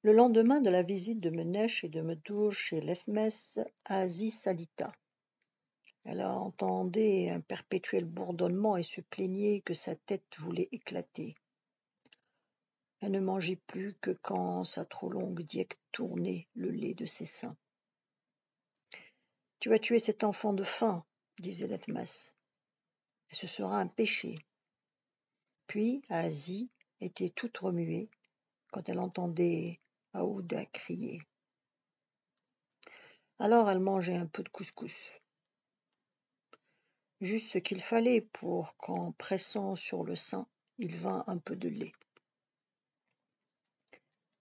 Le lendemain de la visite de Ménèche et de Médor chez Lethmès, Asie s'alita. Elle entendait un perpétuel bourdonnement et se plaignait que sa tête voulait éclater. Elle ne mangeait plus que quand sa trop longue dièque tournait le lait de ses seins. « Tu vas tuer cet enfant de faim, disait Lethmès, et ce sera un péché. » Puis Asie était toute remuée quand elle entendait Aouda crier. Alors elle mangeait un peu de couscous. Juste ce qu'il fallait pour qu'en pressant sur le sein, il vînt un peu de lait.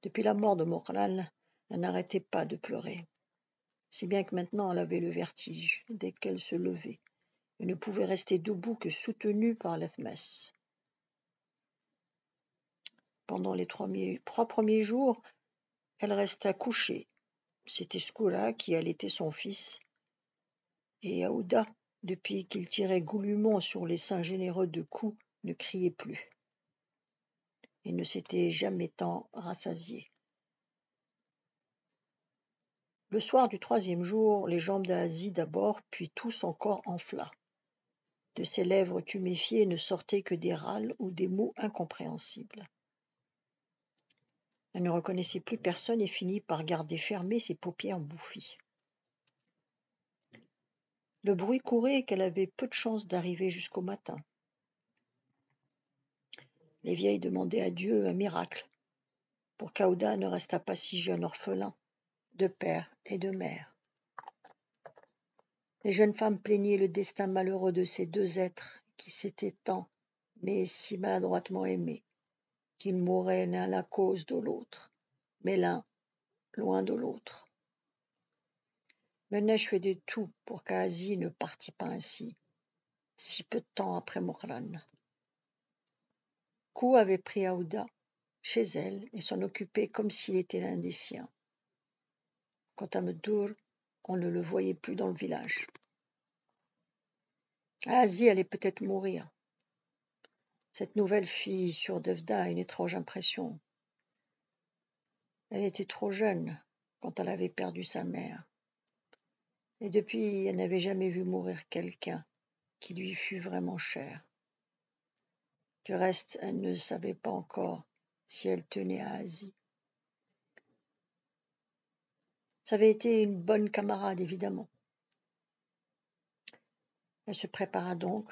Depuis la mort de Moqran, elle n'arrêtait pas de pleurer, si bien que maintenant elle avait le vertige dès qu'elle se levait et ne pouvait rester debout que soutenue par Lethmès. Pendant les trois premiers jours, elle resta couchée. C'était Skoura qui allaitait son fils, et Aouda, depuis qu'il tirait goulûment sur les seins généreux de coups, ne criait plus. Il ne s'était jamais tant rassasié. Le soir du troisième jour, les jambes d'Asie d'abord, puis tout son corps enfla. De ses lèvres tuméfiées ne sortaient que des râles ou des mots incompréhensibles. Elle ne reconnaissait plus personne et finit par garder fermées ses paupières bouffies. Le bruit courait qu'elle avait peu de chance d'arriver jusqu'au matin. Les vieilles demandaient à Dieu un miracle pour qu'Aouda ne restât pas si jeune orphelin de père et de mère. Les jeunes femmes plaignaient le destin malheureux de ces deux êtres qui s'étaient tant, mais si maladroitement aimés, qu'ils mouraient l'un à la cause de l'autre, mais l'un loin de l'autre. Ménèche faisait tout pour qu'Asie ne partît pas ainsi, si peu de temps après Moqran. Kou avait pris Aouda chez elle et s'en occupait comme s'il était l'un des siens. Quant à Médor, on ne le voyait plus dans le village. Asie allait peut-être mourir. Cette nouvelle fit sur Devda une étrange impression. Elle était trop jeune quand elle avait perdu sa mère. Et depuis, elle n'avait jamais vu mourir quelqu'un qui lui fût vraiment cher. Du reste, elle ne savait pas encore si elle tenait à Asie. Ça avait été une bonne camarade, évidemment. Elle se prépara donc,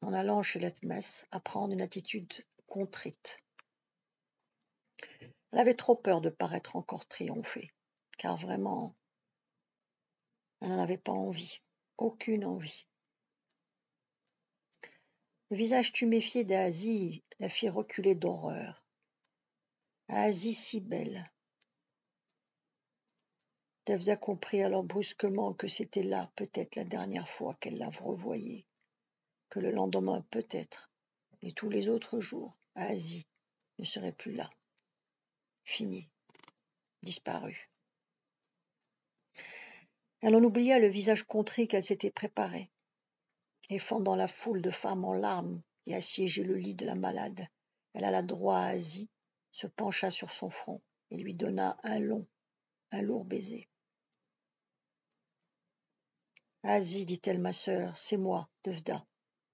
en allant chez Lethmès, à prendre une attitude contrite. Elle avait trop peur de paraître encore triomphée, car vraiment, elle n'en avait pas envie, aucune envie. Le visage tuméfié d'Asie la fit reculer d'horreur. Asie si belle. Devda comprit alors brusquement que c'était là peut-être la dernière fois qu'elle la revoyait, que le lendemain peut-être, et tous les autres jours, Asie ne serait plus là. Fini, disparue. Elle en oublia le visage contrit qu'elle s'était préparé, et fendant la foule de femmes en larmes et assiégeait le lit de la malade, elle alla droit à Asie, se pencha sur son front et lui donna un lourd baiser. « Asie, dit-elle, ma sœur, c'est moi, Devda.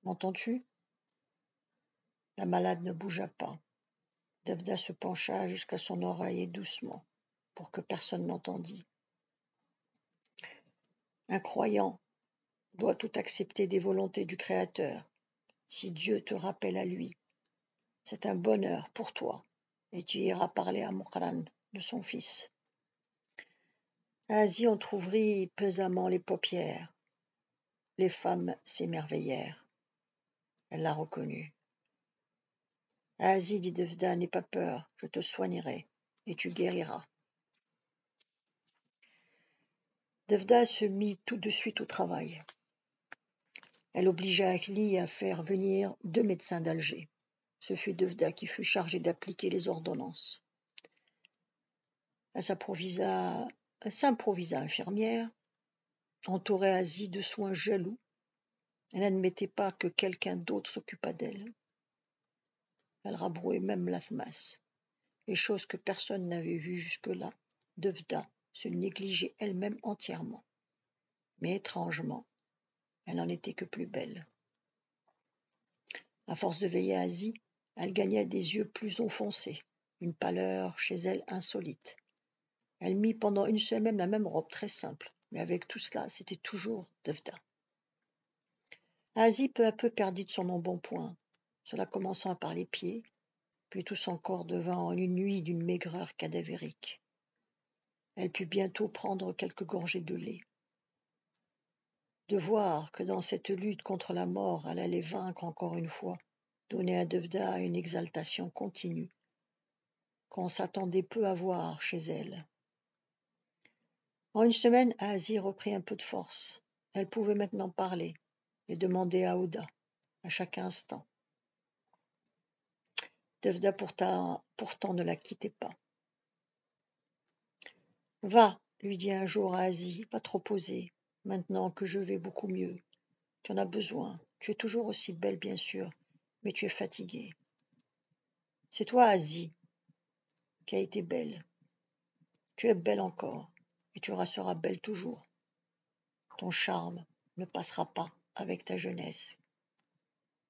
M'entends-tu » La malade ne bougea pas. Devda se pencha jusqu'à son oreille et doucement, pour que personne n'entendît. Un croyant doit tout accepter des volontés du Créateur. Si Dieu te rappelle à lui, c'est un bonheur pour toi, et tu iras parler à Moqran de son fils. Asie entr'ouvrit pesamment les paupières. Les femmes s'émerveillèrent. Elle la reconnut. Asie, dit Devda, n'aie pas peur, je te soignerai, et tu guériras. Devda se mit tout de suite au travail. Elle obligea Akli à faire venir 2 médecins d'Alger. Ce fut Devda qui fut chargée d'appliquer les ordonnances. Elle s'improvisa infirmière, entourait Asie de soins jaloux. Elle n'admettait pas que quelqu'un d'autre s'occupât d'elle. Elle rabrouait même Lethmès, et chose que personne n'avait vue jusque-là, Devda se négligeait elle-même entièrement. Mais étrangement, elle n'en était que plus belle. À force de veiller à Asie, elle gagnait des yeux plus enfoncés, une pâleur chez elle insolite. Elle mit pendant une semaine la même robe très simple, mais avec tout cela, c'était toujours Devda. Asie peu à peu perdit de son embonpoint, cela commençant par les pieds, puis tout son corps devint une nuit d'une maigreur cadavérique. Elle put bientôt prendre quelques gorgées de lait. De voir que dans cette lutte contre la mort, elle allait vaincre encore une fois, donnait à Devda une exaltation continue, qu'on s'attendait peu à voir chez elle. En une semaine, Asie reprit un peu de force. Elle pouvait maintenant parler et demander à Ouda à chaque instant. Devda pourtant ne la quittait pas. « Va, lui dit un jour à Asie, va te reposer, maintenant que je vais beaucoup mieux. Tu en as besoin. Tu es toujours aussi belle, bien sûr, mais tu es fatiguée. C'est toi, Asie, qui a été belle. Tu es belle encore, et tu resteras belle toujours. Ton charme ne passera pas avec ta jeunesse,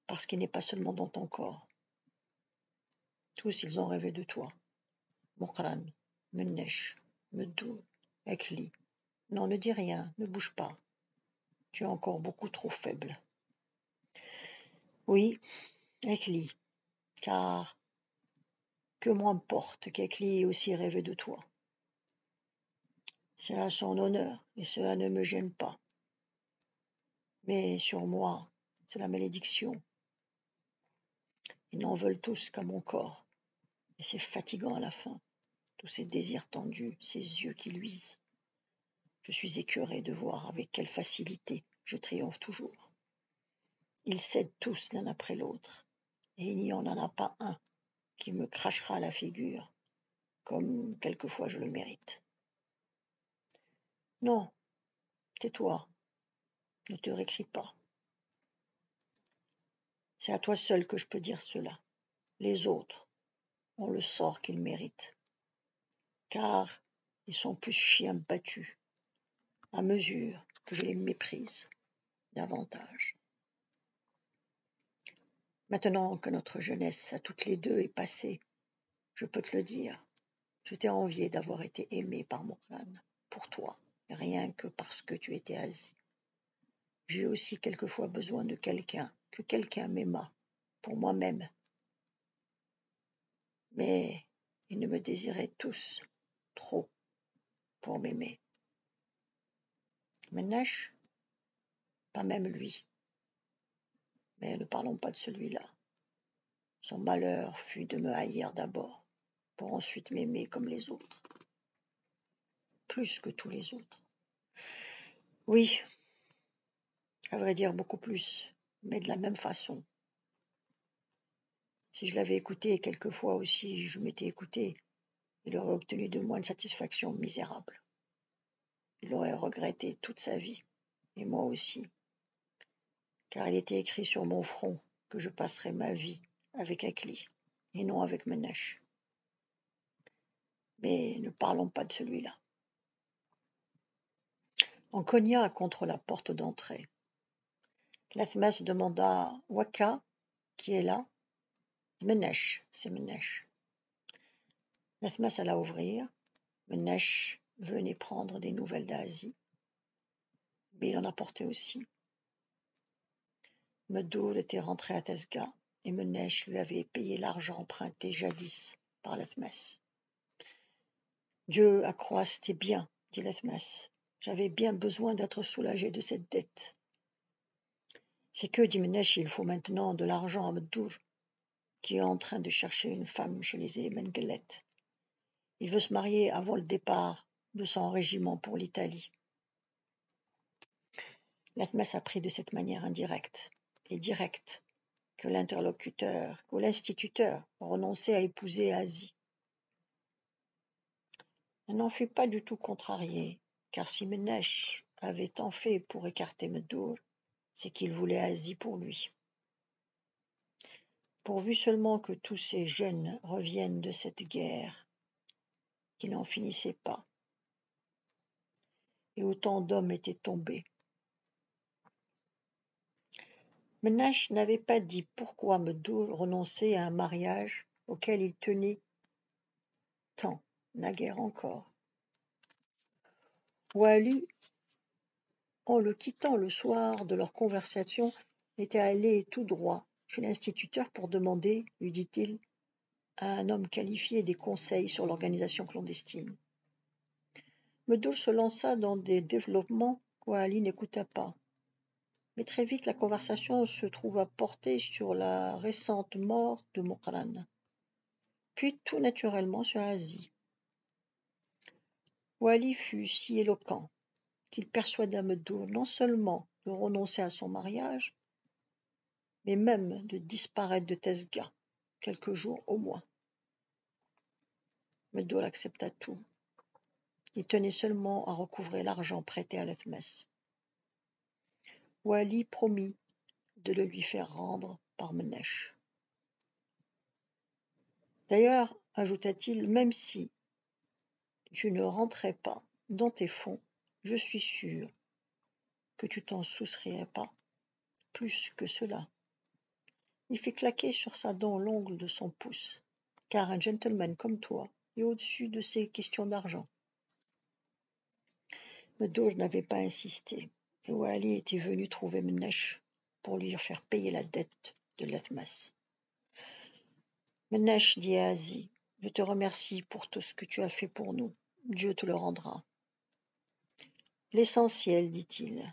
parce qu'il n'est pas seulement dans ton corps. Tous, ils ont rêvé de toi. Mokran, Mennesh, Medour, Ekli. Non, ne dis rien, ne bouge pas. Tu es encore beaucoup trop faible. Oui, Ekli, car que m'importe qu'Ekli ait aussi rêvé de toi. C'est à son honneur, et cela ne me gêne pas. Mais sur moi, c'est la malédiction. Ils n'en veulent tous qu'à mon corps, et c'est fatigant à la fin, tous ces désirs tendus, ces yeux qui luisent. Je suis écœuré de voir avec quelle facilité je triomphe toujours. Ils cèdent tous l'un après l'autre, et il n'y en a pas un qui me crachera à la figure, comme quelquefois je le mérite. Non, tais-toi, ne te récrie pas. C'est à toi seul que je peux dire cela. Les autres ont le sort qu'ils méritent, car ils sont plus chiens battus, à mesure que je les méprise davantage. Maintenant que notre jeunesse à toutes les deux est passée, je peux te le dire, je t'ai envié d'avoir été aimé par mon crâne, pour toi, rien que parce que tu étais Asie. J'ai aussi quelquefois besoin de quelqu'un, que quelqu'un m'aimât, pour moi-même. Mais ils ne me désiraient tous trop pour m'aimer. Ménèche, pas même lui. Mais ne parlons pas de celui-là. Son malheur fut de me haïr d'abord, pour ensuite m'aimer comme les autres, plus que tous les autres. Oui, à vrai dire beaucoup plus, mais de la même façon. Si je l'avais écouté quelquefois aussi, je m'étais écouté, il aurait obtenu de moi une satisfaction misérable. Il aurait regretté toute sa vie, et moi aussi, car il était écrit sur mon front que je passerais ma vie avec Akli, et non avec Ménèche. Mais ne parlons pas de celui-là. On cogna contre la porte d'entrée. Lathmas demanda « Waka, qui est là ?»« Ménèche, c'est Ménèche. » Lathmas alla ouvrir. Ménèche venait prendre des nouvelles d'Asie, mais il en apportait aussi. Medoul était rentré à Tesga, et Ménèche lui avait payé l'argent emprunté jadis par Lathmas. « Dieu accroisse tes biens, dit Lathmas. J'avais bien besoin d'être soulagé de cette dette. » C'est que, dit Ménèche, il faut maintenant de l'argent à Medoul, qui est en train de chercher une femme chez les Mengelet. Il veut se marier avant le départ de son régiment pour l'Italie. Lathmas apprit de cette manière indirecte et directe que l'interlocuteur, que l'instituteur renonçait à épouser Asie. Elle n'en fut pas du tout contrariée, car si Ménèche avait tant fait pour écarter Medour, c'est qu'il voulait Asie pour lui. pourvu seulement que tous ces jeunes reviennent de cette guerre qui n'en finissait pas, et autant d'hommes étaient tombés. Menache n'avait pas dit pourquoi Medour renonçait à un mariage auquel il tenait tant, naguère encore. Wally, en le quittant le soir de leur conversation, était allé tout droit chez l'instituteur pour demander, lui dit-il, à un homme qualifié des conseils sur l'organisation clandestine. Medour se lança dans des développements qu'Wally n'écouta pas. Mais très vite la conversation se trouva portée sur la récente mort de Mokran, puis tout naturellement sur Asie. Wally fut si éloquent qu'il persuada Medour non seulement de renoncer à son mariage, mais même de disparaître de Tesga, quelques jours au moins. Medour accepta tout. Il tenait seulement à recouvrer l'argent prêté à Lethmès. Wally promit de le lui faire rendre par Menesh. D'ailleurs, ajouta-t-il, même si tu ne rentrais pas dans tes fonds, je suis sûr que tu t'en soustrairais pas plus que cela. Il fit claquer sur sa dent l'ongle de son pouce, car un gentleman comme toi est au-dessus de ces questions d'argent. Medour n'avait pas insisté, et Wally était venu trouver Menesh pour lui faire payer la dette de Lethmès. Menesh dit à Asie, je te remercie pour tout ce que tu as fait pour nous. Dieu te le rendra. L'essentiel, dit-il,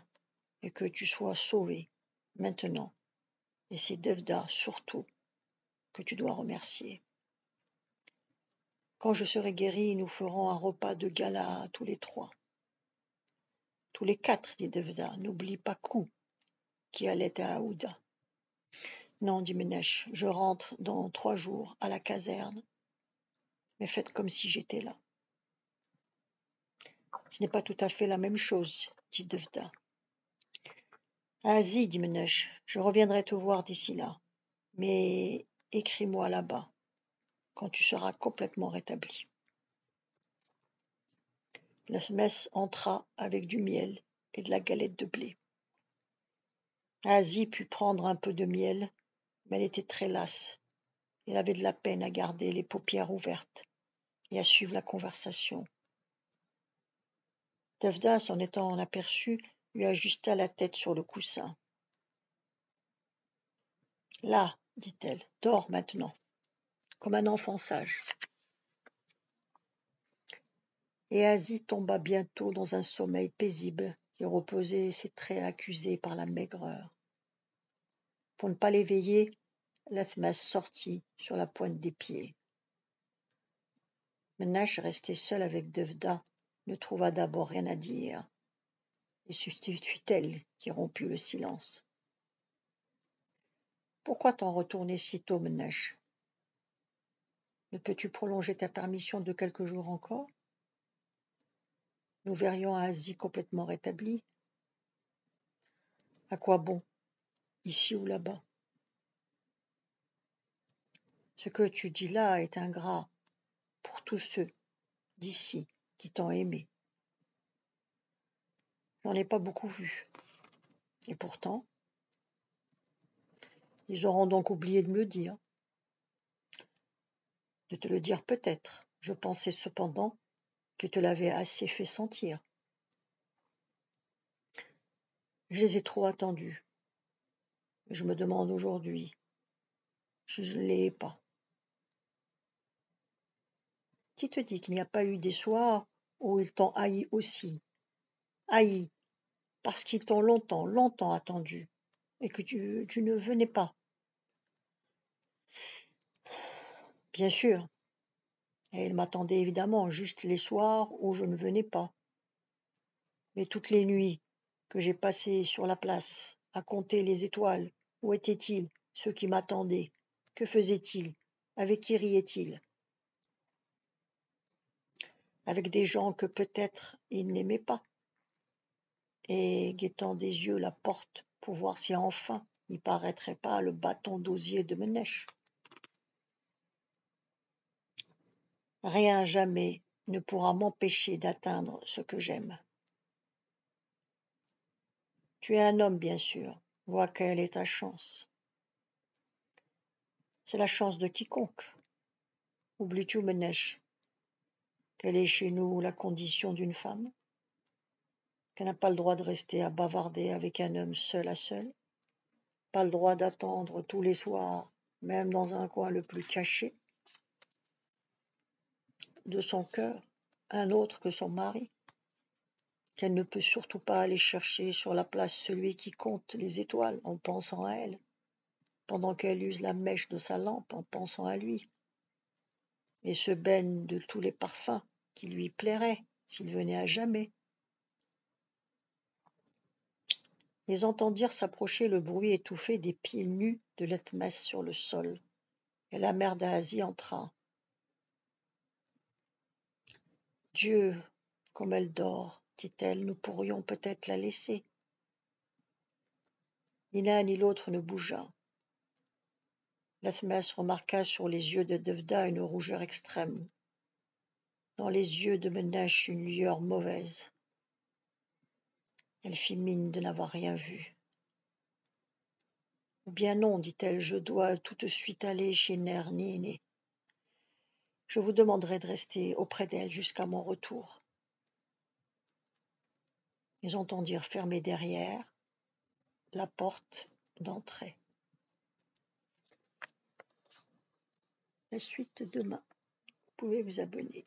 est que tu sois sauvé maintenant, et c'est Devda surtout que tu dois remercier. Quand je serai guéri, nous ferons un repas de gala tous les trois. Tous les quatre, dit Devda, n'oublie pas Kou, qui allait à Aouda. Non, dit Menesh, je rentre dans 3 jours à la caserne, mais faites comme si j'étais là. Ce n'est pas tout à fait la même chose, dit Devda. Asie, dit Menesh, je reviendrai te voir d'ici là, mais écris-moi là-bas, quand tu seras complètement rétabli. Lethmès entra avec du miel et de la galette de blé. Asie put prendre un peu de miel, mais elle était très lasse. Elle avait de la peine à garder les paupières ouvertes et à suivre la conversation. Devda, s'en étant aperçu, lui ajusta la tête sur le coussin. Là, dit-elle, dors maintenant, comme un enfant sage. Et Asie tomba bientôt dans un sommeil paisible qui reposait ses traits accusés par la maigreur. Pour ne pas l'éveiller, Lethmès sortit sur la pointe des pieds. Menesh, resté seul avec Devda, ne trouva d'abord rien à dire, et ce fut elle qui rompit le silence. « Pourquoi t'en retourner si tôt, Menesh ? Ne peux-tu prolonger ta permission de quelques jours encore ? Nous verrions Asie complètement rétablie. À quoi bon, ici ou là-bas ? Ce que tu dis là est ingrat pour tous ceux d'ici qui t'ont aimé. J'en ai pas beaucoup vu. Et pourtant, ils auront donc oublié de me le dire. De te le dire peut-être. Je pensais cependant que te l'avais assez fait sentir. Je les ai trop attendus. Et je me demande aujourd'hui si je ne les ai pas. Qui te dit qu'il n'y a pas eu des soirs où ils t'ont haï aussi, haï, parce qu'ils t'ont longtemps attendu, et que tu ne venais pas. Bien sûr, et ils m'attendaient évidemment juste les soirs où je ne venais pas. Mais toutes les nuits que j'ai passées sur la place, à compter les étoiles, où étaient-ils, ceux qui m'attendaient? Que faisaient-ils? Avec qui riaient-ils? Avec des gens que peut-être ils n'aimaient pas, et guettant des yeux la porte pour voir si enfin n'y paraîtrait pas le bâton d'osier de Menesh. Rien jamais ne pourra m'empêcher d'atteindre ce que j'aime. Tu es un homme, bien sûr. Vois quelle est ta chance. C'est la chance de quiconque. Oublies-tu, Ménèche, quelle est chez nous la condition d'une femme? Qu'elle n'a pas le droit de rester à bavarder avec un homme seul à seul, pas le droit d'attendre tous les soirs, même dans un coin le plus caché, de son cœur, un autre que son mari, qu'elle ne peut surtout pas aller chercher sur la place celui qui compte les étoiles en pensant à elle, pendant qu'elle use la mèche de sa lampe en pensant à lui, et se baigne de tous les parfums qui lui plairaient s'il venait à jamais. Ils entendirent s'approcher le bruit étouffé des pieds nus de Lathmès sur le sol, et la mère d'Asie entra. Dieu, comme elle dort, dit-elle, nous pourrions peut-être la laisser. Ni l'un ni l'autre ne bougea. Lathmès remarqua sur les yeux de Devda une rougeur extrême, dans les yeux de Ménèche une lueur mauvaise. Elle fit mine de n'avoir rien vu. Ou bien non, dit-elle, je dois tout de suite aller chez Nerniné. Je vous demanderai de rester auprès d'elle jusqu'à mon retour. Ils entendirent fermer derrière la porte d'entrée. La suite demain. Vous pouvez vous abonner.